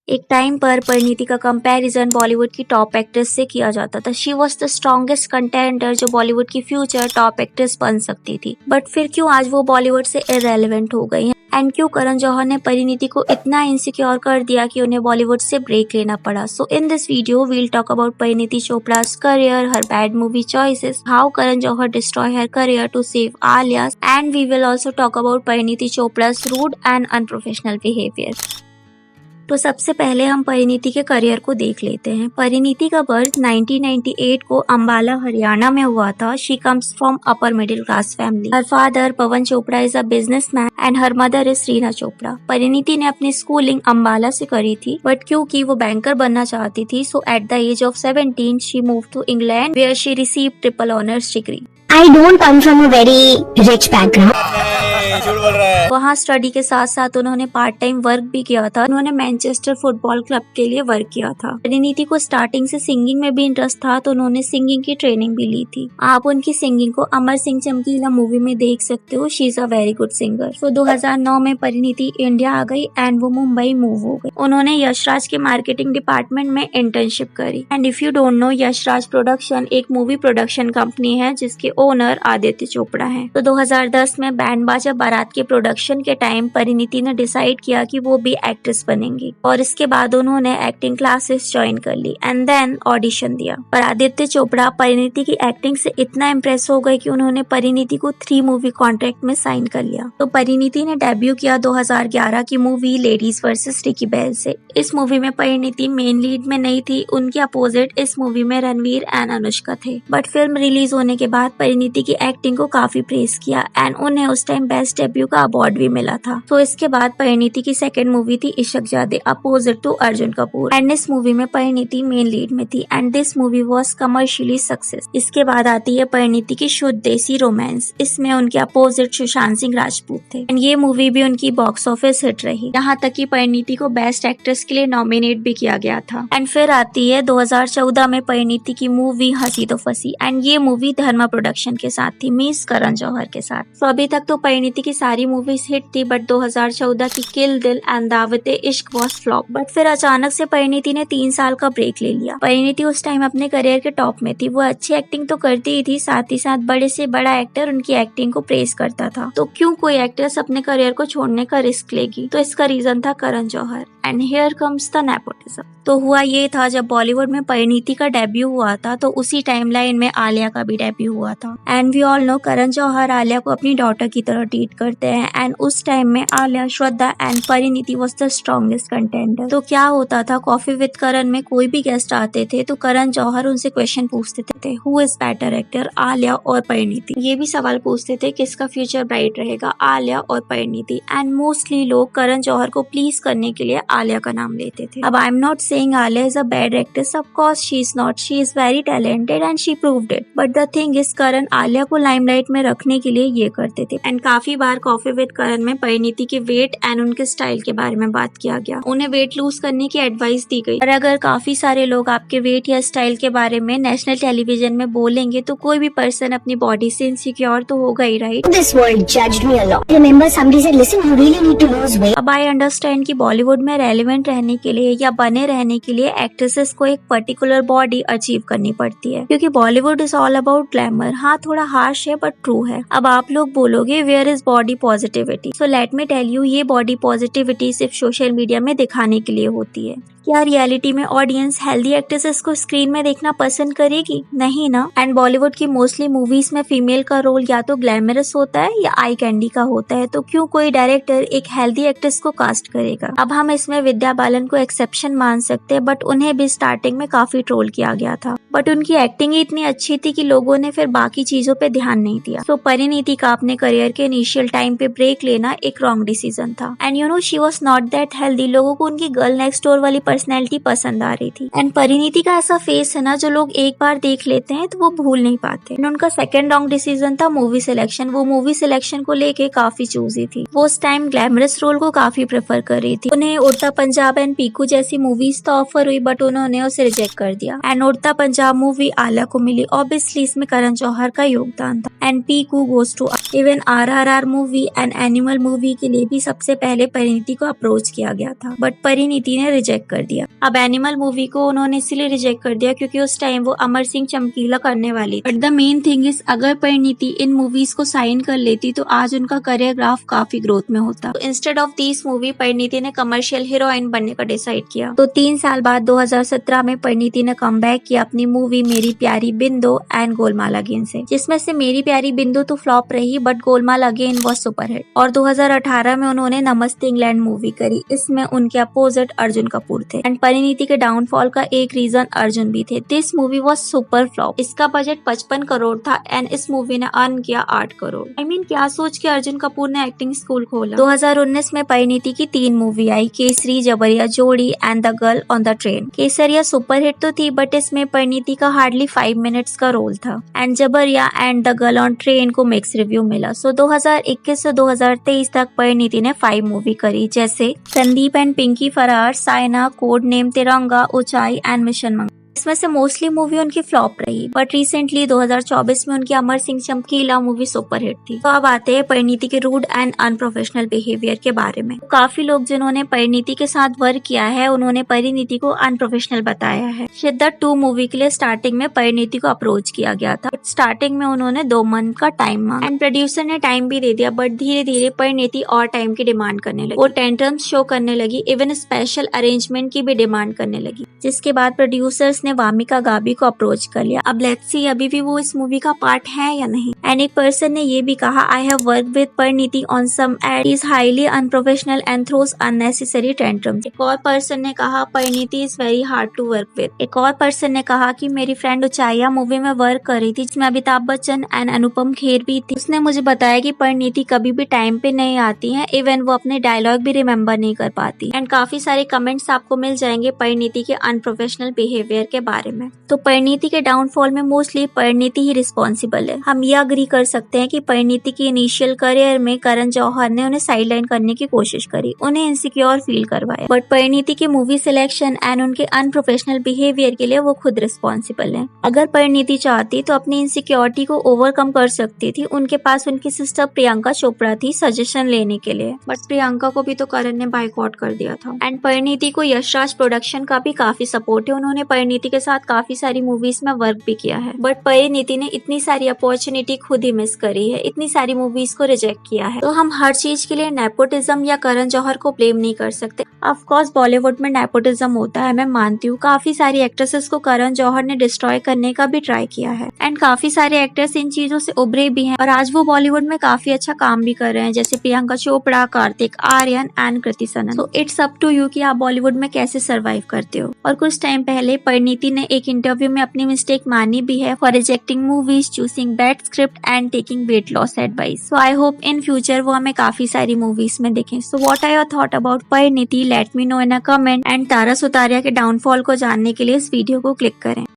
एक टाइम पर परिणीति का कंपैरिजन बॉलीवुड की टॉप एक्ट्रेस से किया जाता था। She was the strongest contender जो बॉलीवुड की फ्यूचर टॉप एक्ट्रेस बन सकती थी। बट फिर क्यों आज वो बॉलीवुड से इररेलेवेंट हो गई हैं? एंड क्यों करण जौहर ने परिणीति को इतना इनसिक्योर कर दिया कि उन्हें बॉलीवुड से ब्रेक लेना पड़ा? So in this video we'll talk about Parineeti Chopra's career, her bad movie choices, how Karan Johar destroy her career to save Alia's, and we will also talk about Parineeti Chopra's rude and unprofessional behavior. तो सबसे पहले हम परिणीति के career को देख लेते हैं। परिणीति का बर्थ 1998 को अंबाला हरियाणा में हुआ था। She comes from upper middle class family. Her father Pawan Chopra is a businessman and her mother is Reena Chopra. Parineeti ने अपनी स्कूलिंग अंबाला से करी थी, बट क्योंकि वो बैंकर बनना चाहती थी, so at the age of 17 she move to England where she receive triple honours degree. I don't come from a very rich background. वहाँ स्टडी के साथ साथ उन्होंने पार्ट टाइम वर्क भी किया था। उन्होंने मैनचेस्टर फुटबॉल क्लब के लिए वर्क किया था। परिणीति को स्टार्टिंग से सिंगिंग में भी इंटरेस्ट था, तो उन्होंने सिंगिंग की ट्रेनिंग भी ली थी। आप उनकी सिंगिंग को अमर सिंह चमकीला मूवी में देख सकते हो। She is a very good singer. तो 2009 में परिणीति इंडिया आ गई एंड वो मुंबई मूव हो गई। उन्होंने यशराज के मार्केटिंग डिपार्टमेंट में इंटर्नशिप करी। And if you don't know, Yashraj production एक मूवी प्रोडक्शन कंपनी है जिसके ओनर आदित्य चोपड़ा है। तो 2010 में बैंड बाजा बारात के प्रोडक्शन के टाइम परिणीति ने डिसाइड किया कि वो भी एक्ट्रेस बनेंगी और इसके बाद उन्होंने एक्टिंग क्लासेस ज्वाइन कर ली एंड देन ऑडिशन दिया। पर आदित्य चोपड़ा परिणीति की एक्टिंग से इतना इम्प्रेस हो गए कि उन्होंने परिणीति को 3 मूवी कॉन्ट्रैक्ट में साइन कर लिया। तो परिणीति ने डेब्यू किया 2011 की movie ladies versus Ricky Bahl से। इस मूवी में परिणीति मेन लीड में नहीं थी, उनके अपोजिट इस मूवी में रणवीर एंड अनुष्का थे। बट फिल्म रिलीज होने के बाद परिणीति की एक्टिंग को काफी प्रेज किया एंड उन्हें उस टाइम बेस्ट डेब्यू का अवार्ड भी मिला था। तो इसके बाद परिणीति की सेकंड मूवी थी Ishaqzaade opposite to Arjun Kapoor and इस मूवी में परिणीति मेन लीड में थी and this movie was commercially success. इसके बाद आती है परिणीति की शुद्ध देसी रोमांस। इसमें उनके अपोजिट सुशांत सिंह राजपूत थे एंड ये मूवी भी उनकी बॉक्स ऑफिस हिट रही। यहाँ तक कि परिणीति को बेस्ट एक्ट्रेस के लिए नॉमिनेट भी किया गया था। एंड फिर आती है 2014 में परिणीति की मूवी हंसी तो फंसी एंड ये मूवी धर्मा प्रोडक्शन के साथ थी, मींस करण जौहर के साथ। तो अभी तक तो परिणीति की सारी मूवीज हिट थी, बट 2014 की किल दिल एंड दावते इश्क वॉज फ्लॉप। बट फिर अचानक से परिणीति ने 3 साल का ब्रेक ले लिया। परिणीति उस टाइम अपने करियर के टॉप में थी। वो अच्छी एक्टिंग तो करती ही थी, साथ ही साथ बड़े से बड़ा एक्टर उनकी एक्टिंग को प्रेज करता था। तो क्यों कोई एक्ट्रेस अपने करियर को छोड़ने का रिस्क लेगी? तो इसका रीजन था Karan Johar and here comes the nepotism. तो हुआ ये था, जब बॉलीवुड में परिणीति का डेब्यू हुआ था तो उसी टाइमलाइन में आलिया का भी डेब्यू हुआ था। And we all know Karan Johar Alia को अपनी डॉटर की तरह ट्रीट करते हैं एंड उस टाइम में Alia, Shraddha and Parineeti was the strongest contender. तो क्या होता था, कॉफी विद करण में कोई भी गेस्ट आते थे तो करण जौहर उनसे क्वेश्चन पूछते थे, who is better actor, Alia और परिणीति? ये भी सवाल पूछते थे किसका फ्यूचर ब्राइट रहेगा, आलिया और परिणीति। एंड मोस्टली लोग करण जौहर को प्लीज करने के लिए आलिया का नाम लेते थे। अब I am not saying Alia is a bad actress, of course she is not, she is very talented and she proved it. But the thing is Karan Alia को लाइमलाइट में रखने के लिए ये करते थे। एंड काफी बार कॉफी विद करण में परिणीति के वेट एंड उनके स्टाइल के बारे में बात किया गया। उन्हें वेट लूज करने की एडवाइस दी गई। और अगर काफी सारे लोग आपके वेट या स्टाइल के बारे में नेशनल टेलीविजन में बोलेंगे तो कोई भी पर्सन अपनी बॉडी से इनसिक्योर तो होगा ही, right? This world judged me a lot. Remember somebody said, listen, you really need to lose weight. अब आई अंडरस्टैंड कि बॉलीवुड में रेलेवेंट रहने के लिए या बने रहने के लिए एक्ट्रेसेस को एक पर्टिकुलर बॉडी अचीव करनी पड़ती है, क्योंकि Bollywood is all about glamour. हाँ, थोड़ा हार्श है बट ट्रू है। अब आप लोग बोलोगे where is body positivity? So let me tell you, ये बॉडी पॉजिटिविटी सिर्फ सोशल मीडिया में दिखाने के लिए होती है। क्या रियलिटी में ऑडियंस हेल्दी एक्ट्रेसेस को स्क्रीन में देखना पसंद करेगी? नहीं ना। एंड बॉलीवुड की मोस्टली मूवीज में फीमेल का रोल या तो ग्लैमरस होता है या आई कैंडी का होता है, तो क्यों कोई डायरेक्टर एक हेल्दी एक्ट्रेस को कास्ट करेगा? अब हम इसमें विद्या बालन को एक्सेप्शन मान सकते हैं, बट उन्हें भी स्टार्टिंग में काफी ट्रोल किया गया था। बट उनकी एक्टिंग ही इतनी अच्छी थी कि लोगों ने फिर बाकी चीजों पे ध्यान नहीं दिया। सो परिणीति का अपने करियर के इनिशियल टाइम पे ब्रेक लेना एक रॉन्ग डिसीजन था। And you know she was not that healthy. लोगों को उनकी गर्ल नेक्स्ट डोर वाली पर्सनैलिटी पसंद आ रही थी। एंड परिणीति का ऐसा फेस है ना जो लोग एक बार देख लेते हैं तो वो भूल नहीं पाते। एंड उनका सेकंड रॉन्ग डिसीजन था मूवी सिलेक्शन। वो मूवी सिलेक्शन को लेके काफी चूजी थी। वो उस टाइम ग्लैमरस रोल को काफी प्रेफर कर रही थी। उन्हें उड़ता पंजाब एंड पीकू जैसी मूवीज तो ऑफर हुई बट उन्होंने उसे रिजेक्ट कर दिया। एंड उड़ता पंजाब मूवी आलिया को मिली, ऑब्वियसली इसमें करण जौहर का योगदान था। And Piku goes to even RRR movie and Animal movie के लिए भी सबसे पहले परिणीति को अप्रोच किया गया था बट परिणीति ने रिजेक्ट कर दिया। अब एनिमल मूवी को उन्होंने इसलिए रिजेक्ट कर दिया क्योंकि उस टाइम वो अमर सिंह चमकीला करने वाली थी। But the main thing is अगर परिणीति इन मूवीज को साइन कर लेती तो आज उनका करियर ग्राफ काफी ग्रोथ में होता। तो instead of this movie Parineeti ने कमर्शियल हीरोइन बनने का डिसाइड किया। तो 3 साल बाद 2017 में परिणीति ने कमबैक किया अपनी मूवी मेरी प्यारी बिंदु एंड गोलमाल अगेन से, जिसमें से मेरी प्यारी बिंदु तो फ्लॉप रही but Golmaal again was superhit. और 2018 में उन्होंने नमस्ते इंग्लैंड मूवी करी। इसमें उनके अपोजिट अर्जुन कपूर थे। एंड परिणीति के डाउनफॉल का एक रीजन अर्जुन भी थे। This movie was super flop. इसका बजट 55 करोड़ था एंड इस मूवी ने अर्न किया 8 करोड़। I mean, क्या सोच के अर्जुन कपूर ने एक्टिंग स्कूल खोला। 2019 में परिणीति की 3 movie I, Kesari, Jabariya Jodi and the girl on the train. Kesari superhit तो थी बट इसमें परिणीति का हार्डली 5 मिनट्स का रोल था। And Jabariya and the girl on train को मिक्स रिव्यू मिला। सो 2021 से 2023 तक परिणीति ने 5 मूवी करी, जैसे संदीप एंड पिंकी फरार, साइना, कोड नेम तिरंगा, ऊंचाई एंड मिशन मंगल। इसमें से मोस्टली मूवी उनकी फ्लॉप रही बट रिसेंटली 2024 में उनकी अमर सिंह चमकीला मूवी सुपरहिट थी। तो अब आते हैं परिणीति के रूड एंड अनप्रोफेशनल बिहेवियर के बारे में। काफी लोग जिन्होंने परिणीति के साथ वर्क किया है उन्होंने परिणीति को अनप्रोफेशनल बताया है। शिद्दत 2 मूवी के लिए स्टार्टिंग में परिणीति को अप्रोच किया गया था। स्टार्टिंग में उन्होंने 2 मंथ का टाइम मांगा एंड प्रोड्यूसर ने टाइम भी दे दिया बट धीरे धीरे परिणीति और टाइम की डिमांड करने लगी। वो टेंट्रम्स शो करने लगी, इवन स्पेशल अरेंजमेंट की भी डिमांड करने लगी, जिसके बाद प्रोड्यूसर्स ने वामिका गाबी को अप्रोच कर लिया। अब लेट्स सी अभी भी वो इस मूवी का पार्ट है या नहीं। एंड एक पर्सन ने ये भी कहा, I have work with Parineeti on some ad, is highly unprofessional and throws unnecessary tantrums. एक और पर्सन ने कहा Parineeti is very hard to work with. एक और पर्सन ने कहा कि मेरी फ्रेंड ऊंचाइया मूवी में वर्क कर रही थी जिसमें अमिताभ बच्चन एंड अनुपम खेर भी थी। उसने मुझे बताया कि परिणीति कभी भी टाइम पे नहीं आती है, इवन वो अपने डायलॉग भी रिमेम्बर नहीं कर पाती। एंड काफी सारे कमेंट्स आपको मिल जाएंगे परिणीति के अनप्रोफेशनल बिहेवियर के बारे में। तो परिणीति के डाउनफॉल में मोस्टली परिणीति ही रिस्पॉन्सिबल है। हम ये अग्री कर सकते हैं कि परिणीति की इनिशियल करियर में करण जौहर ने उन्हें साइडलाइन करने की कोशिश करी, उन्हें इनसिक्योर फील करवाया, बट परिणीति की मूवी सिलेक्शन एंड उनके अनप्रोफेशनल बिहेवियर के लिए वो खुद रिस्पॉन्सिबल है। अगर परिणीति चाहती तो अपनी इनसिक्योरिटी को ओवरकम कर सकती थी। उनके पास उनकी सिस्टर प्रियंका चोपड़ा थी सजेशन लेने के लिए, बट प्रियंका को भी तो करण ने बाइकआउट कर दिया था। एंड परिणीति को यशराज प्रोडक्शन का भी काफी सपोर्ट है। उन्होंने परिणीति के साथ काफी सारी मूवीज में वर्क भी किया है, बट परिणीति ने इतनी सारी अपॉर्चुनिटी खुद ही मिस करी है, इतनी सारी मूवीज को रिजेक्ट किया है। तो हम हर चीज के लिए नेपोटिज्म या करण जौहर को ब्लेम नहीं कर सकते। ऑफ कोर्स बॉलीवुड में नेपोटिज्म होता है, मैं मानती हूँ। काफी सारी एक्ट्रेसेस को करण जौहर ने डिस्ट्रॉय करने का भी ट्राई किया है एंड काफी सारे एक्टर्स इन चीजों से उभरे भी हैं और आज वो बॉलीवुड में काफी अच्छा काम भी कर रहे हैं, जैसे Priyanka Chopra, Kartik Aaryan and Kriti Sanon. So it's up to you कि आप बॉलीवुड में कैसे सर्वाइव करते हो। और कुछ टाइम पहले परिणीति ने एक इंटरव्यू में अपनी मिस्टेक मानी भी है for rejecting movies, choosing bad script and taking weight loss advice. So I hope in future वो हमें काफी सारी मूवीज में देखें। So what are your thought about Parineeti? Let me know in a comment. And Tara Sutaria के डाउनफॉल को जानने के लिए इस वीडियो को क्लिक करें।